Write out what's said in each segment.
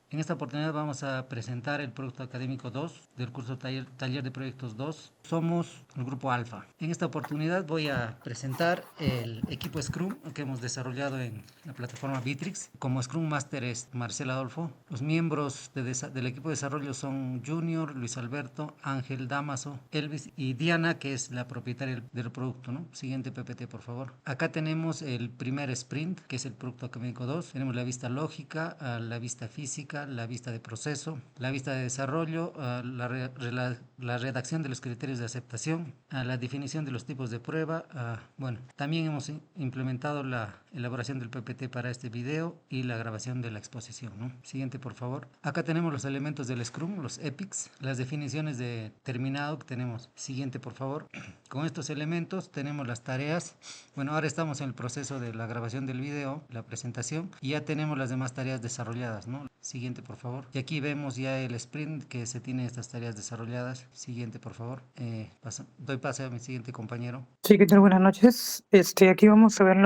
En esta oportunidad vamos a presentar el producto académico 2 del curso Taller de Proyectos 2. Somos el grupo Alfa. En esta oportunidad voy a presentar el equipo Scrum que hemos desarrollado en la plataforma Bitrix. Como Scrum Master es Marcela Adolfo. Los miembros del equipo de desarrollo son Junior, Luis Alberto, Ángel Damaso, Elvis y Diana, que es la propietaria del producto, ¿no? Siguiente PPT, por favor. Acá tenemos el primer sprint, que es el producto académico 2. Tenemos la vista lógica, la vista física, la vista de proceso, la vista de desarrollo, la redacción de los criterios de aceptación, la definición de los tipos de prueba. Bueno, también hemos implementado la elaboración del PPT para este video y la grabación de la exposición, ¿no? Siguiente, por favor. Acá tenemos los elementos del Scrum, los epics, las definiciones de terminado que tenemos. Siguiente, por favor. Con estos elementos tenemos las tareas. Bueno, ahora estamos en el proceso de la grabación del video, la presentación, y ya tenemos las demás tareas desarrolladas, ¿no? Siguiente, por favor. Y aquí vemos ya el sprint que se tiene estas tareas desarrolladas. Siguiente, por favor. Doy pase a mi siguiente compañero. Sí, ¿qué tal? Buenas noches. Aquí vamos a ver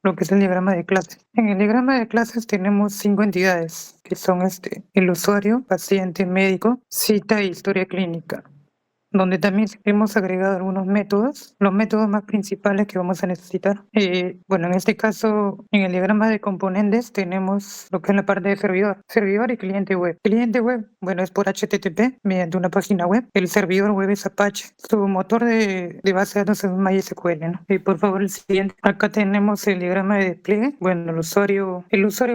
lo que es el diagrama de clases. En el diagrama de clases tenemos 5 entidades, que son el usuario, paciente, médico, cita e historia clínica, donde también hemos agregado algunos métodos, los métodos más principales que vamos a necesitar. Bueno, en este caso, en el diagrama de componentes tenemos lo que es la parte de servidor y cliente web. Cliente web, bueno, es por HTTP, mediante una página web. El servidor web es Apache. Su motor de base de datos es MySQL, ¿no? Y por favor, el siguiente. Acá tenemos el diagrama de despliegue. Bueno, el usuario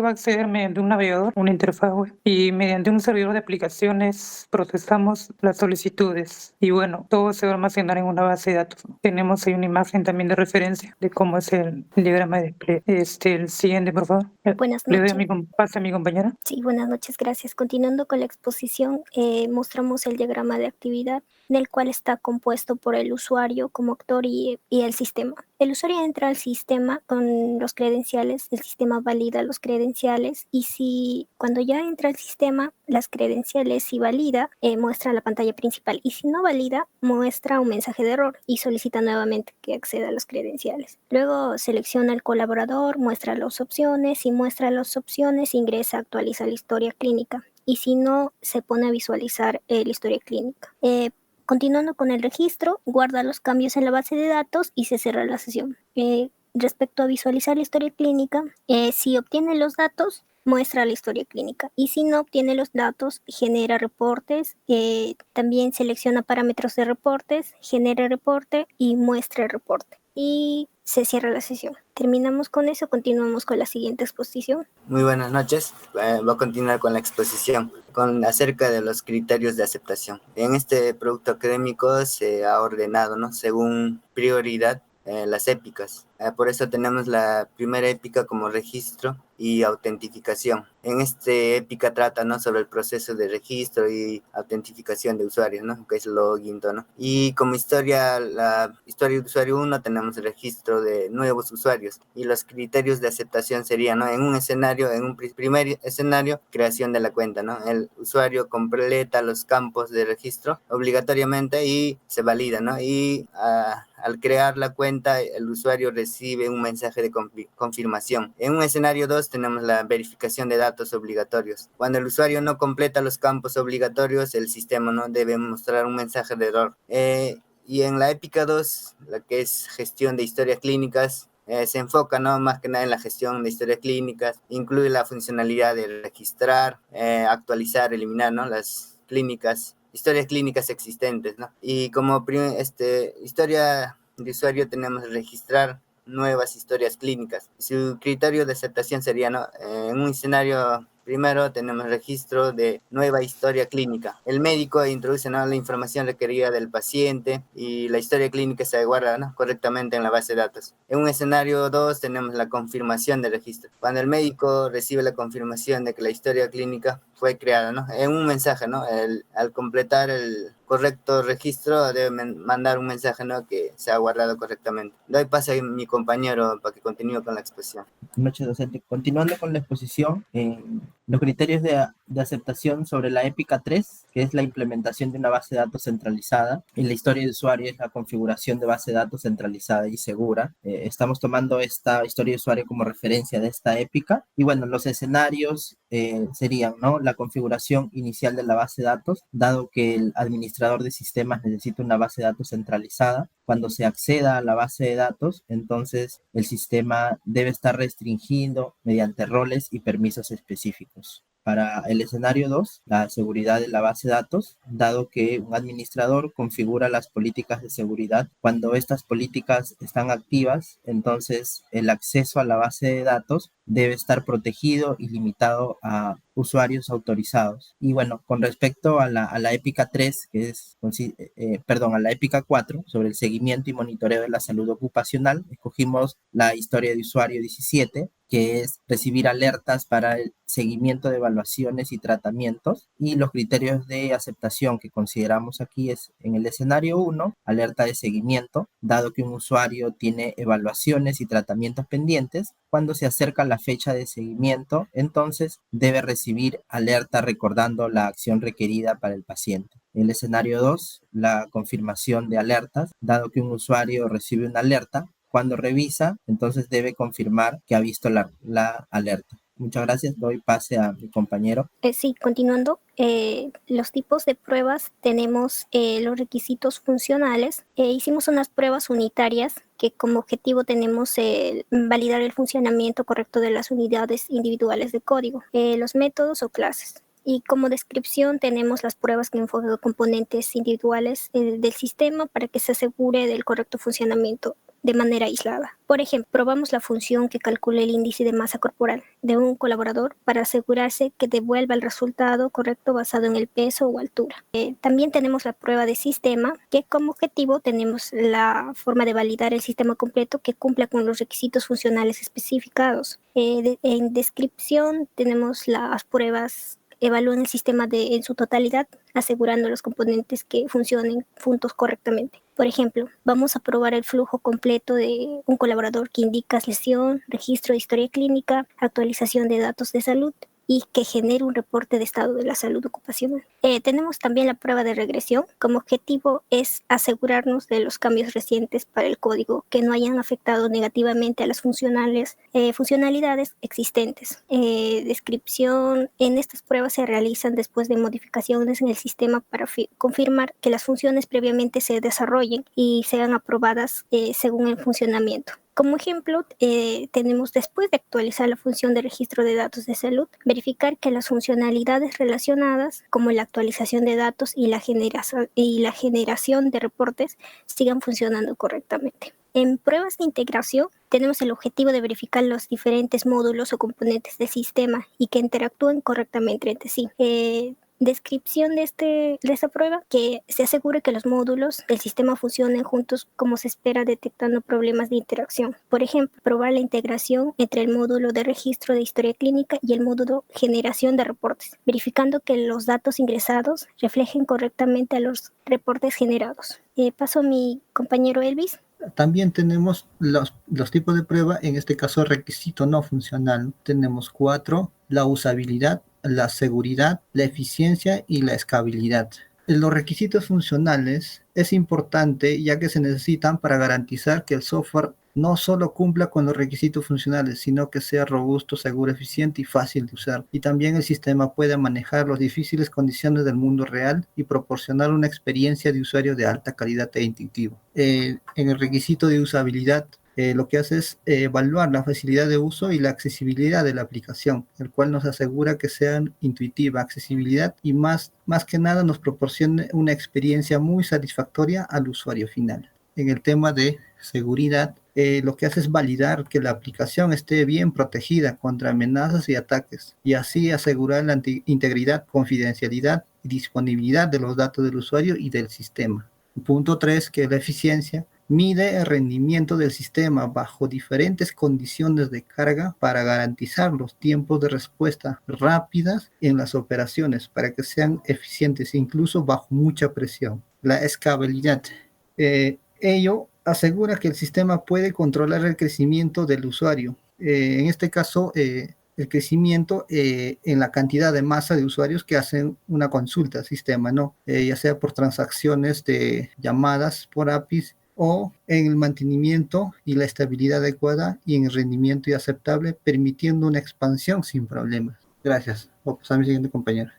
va a acceder mediante un navegador, una interfaz web, y mediante un servidor de aplicaciones procesamos las solicitudes. Y bueno, todo se va a almacenar en una base de datos, ¿no? Tenemos ahí una imagen también de referencia de cómo es el diagrama de despliegue. El siguiente, por favor. Buenas Le doy noches. pase a mi compañera. Sí, buenas noches, gracias. Continuando con la exposición, mostramos el diagrama de actividad, en el cual está compuesto por el usuario como actor y el sistema. El usuario entra al sistema con los credenciales, el sistema valida los credenciales y si cuando ya entra al sistema, las credenciales si valida, muestra la pantalla principal y si no valida, muestra un mensaje de error y solicita nuevamente que acceda a las credenciales. Luego selecciona el colaborador, muestra las opciones, si muestra las opciones, ingresa, actualiza la historia clínica y si no, se pone a visualizar la historia clínica. Continuando con el registro, guarda los cambios en la base de datos y se cierra la sesión. Respecto a visualizar la historia clínica, si obtiene los datos, muestra la historia clínica y si no obtiene los datos, genera reportes, también selecciona parámetros de reportes, genera reporte y muestra el reporte. Y se cierra la sesión. Terminamos con eso, continuamos con la siguiente exposición. Muy buenas noches, voy a continuar con la exposición acerca de los criterios de aceptación. En este producto académico se ha ordenado, ¿no?, según prioridad las épicas. Por eso tenemos la primera épica como registro y autentificación. En este épica trata, ¿no?, sobre el proceso de registro y autentificación de usuarios, ¿no?, que es login, ¿no? Y como la historia de usuario 1 tenemos el registro de nuevos usuarios y los criterios de aceptación serían, ¿no?, en un primer escenario, creación de la cuenta, ¿no? El usuario completa los campos de registro obligatoriamente y se valida, ¿no? Y al crear la cuenta, el usuario recibe un mensaje de confirmación. En un escenario 2 tenemos la verificación de datos obligatorios. Cuando el usuario no completa los campos obligatorios, el sistema no debe mostrar un mensaje de error. Y en la épica 2, la que es gestión de historias clínicas, se enfoca, ¿no?, más que nada en la gestión de historias clínicas, incluye la funcionalidad de registrar, actualizar, eliminar, ¿no?, las historias clínicas existentes, ¿no? Y como historia de usuario tenemos registrar nuevas historias clínicas. Su criterio de aceptación sería, ¿no?, en un escenario primero tenemos registro de nueva historia clínica. El médico introduce, ¿no?, la información requerida del paciente y la historia clínica se guarda, ¿no?, correctamente en la base de datos. En un escenario 2 tenemos la confirmación del registro. Cuando el médico recibe la confirmación de que la historia clínica fue creada, ¿no?, en un mensaje, ¿no?, al completar el correcto registro debe mandar un mensaje, ¿no?, que se ha guardado correctamente. Doy paso a mi compañero para que continúe con la exposición. Buenas noches, docente. Continuando con la exposición, Los criterios de aceptación sobre la épica 3, que es la implementación de una base de datos centralizada, y la historia de usuario es la configuración de base de datos centralizada y segura. Estamos tomando esta historia de usuario como referencia de esta épica. Y bueno, los escenarios serían, ¿no?, la configuración inicial de la base de datos, dado que el administrador de sistemas necesita una base de datos centralizada. Cuando se acceda a la base de datos, entonces el sistema debe estar restringido mediante roles y permisos específicos. Para el escenario 2, la seguridad de la base de datos, dado que un administrador configura las políticas de seguridad. Cuando estas políticas están activas, entonces el acceso a la base de datos debe estar protegido y limitado a usuarios autorizados. Y bueno, con respecto a la épica 3, que es, a la épica 4, sobre el seguimiento y monitoreo de la salud ocupacional, escogimos la historia de usuario 17, que es recibir alertas para el seguimiento de evaluaciones y tratamientos, y los criterios de aceptación que consideramos aquí es, en el escenario 1, alerta de seguimiento, dado que un usuario tiene evaluaciones y tratamientos pendientes. Cuando se acerca la fecha de seguimiento, entonces debe recibir alerta recordando la acción requerida para el paciente. En el escenario 2, la confirmación de alertas, dado que un usuario recibe una alerta, cuando revisa, entonces debe confirmar que ha visto la alerta. Muchas gracias, doy pase a mi compañero. Sí, continuando, los tipos de pruebas tenemos los requisitos funcionales. Hicimos unas pruebas unitarias que como objetivo tenemos validar el funcionamiento correcto de las unidades individuales de código, los métodos o clases. Y como descripción tenemos las pruebas que enfocan componentes individuales del sistema para que se asegure del correcto funcionamiento de manera aislada. Por ejemplo, probamos la función que calcula el índice de masa corporal de un colaborador para asegurarse que devuelva el resultado correcto basado en el peso o altura. También tenemos la prueba de sistema, que como objetivo tenemos la forma de validar el sistema completo que cumpla con los requisitos funcionales especificados. En descripción tenemos las pruebas evalúan el sistema en su totalidad, asegurando los componentes que funcionen juntos correctamente. Por ejemplo, vamos a probar el flujo completo de un colaborador que indica lesión, registro de historia clínica, actualización de datos de salud y que genere un reporte de estado de la salud ocupacional. Tenemos también la prueba de regresión. Como objetivo es asegurarnos de los cambios recientes para el código que no hayan afectado negativamente a las funcionalidades existentes. Descripción. En estas pruebas se realizan después de modificaciones en el sistema para confirmar que las funciones previamente se desarrollen y sean aprobadas según el funcionamiento. Como ejemplo, tenemos después de actualizar la función de registro de datos de salud, verificar que las funcionalidades relacionadas, como la actualización de datos y la generación de reportes, sigan funcionando correctamente. En pruebas de integración, tenemos el objetivo de verificar los diferentes módulos o componentes del sistema y que interactúen correctamente entre sí. Descripción de esta prueba, que se asegure que los módulos del sistema funcionen juntos como se espera, detectando problemas de interacción. Por ejemplo, probar la integración entre el módulo de registro de historia clínica y el módulo generación de reportes, verificando que los datos ingresados reflejen correctamente a los reportes generados. Paso a mi compañero Elvis. También tenemos los tipos de prueba, en este caso requisito no funcional. Tenemos 4, la usabilidad, la seguridad, la eficiencia y la escalabilidad. Los requisitos funcionales es importante ya que se necesitan para garantizar que el software no solo cumpla con los requisitos funcionales, sino que sea robusto, seguro, eficiente y fácil de usar. Y también el sistema pueda manejar las difíciles condiciones del mundo real y proporcionar una experiencia de usuario de alta calidad e intuitivo. En el requisito de usabilidad, lo que hace es evaluar la facilidad de uso y la accesibilidad de la aplicación, el cual nos asegura que sea intuitiva, accesibilidad y más que nada nos proporcione una experiencia muy satisfactoria al usuario final. En el tema de seguridad, lo que hace es validar que la aplicación esté bien protegida contra amenazas y ataques, y así asegurar la integridad, confidencialidad y disponibilidad de los datos del usuario y del sistema. Punto 3, que es la eficiencia. Mide el rendimiento del sistema bajo diferentes condiciones de carga para garantizar los tiempos de respuesta rápidas en las operaciones para que sean eficientes incluso bajo mucha presión. La escalabilidad. Ello asegura que el sistema puede controlar el crecimiento del usuario. En este caso, el crecimiento en la cantidad de masa de usuarios que hacen una consulta al sistema, ¿no? Ya sea por transacciones de llamadas por APIs o en el mantenimiento y la estabilidad adecuada y en el rendimiento y aceptable, permitiendo una expansión sin problemas. Gracias. Voy a pasar a mi siguiente compañero.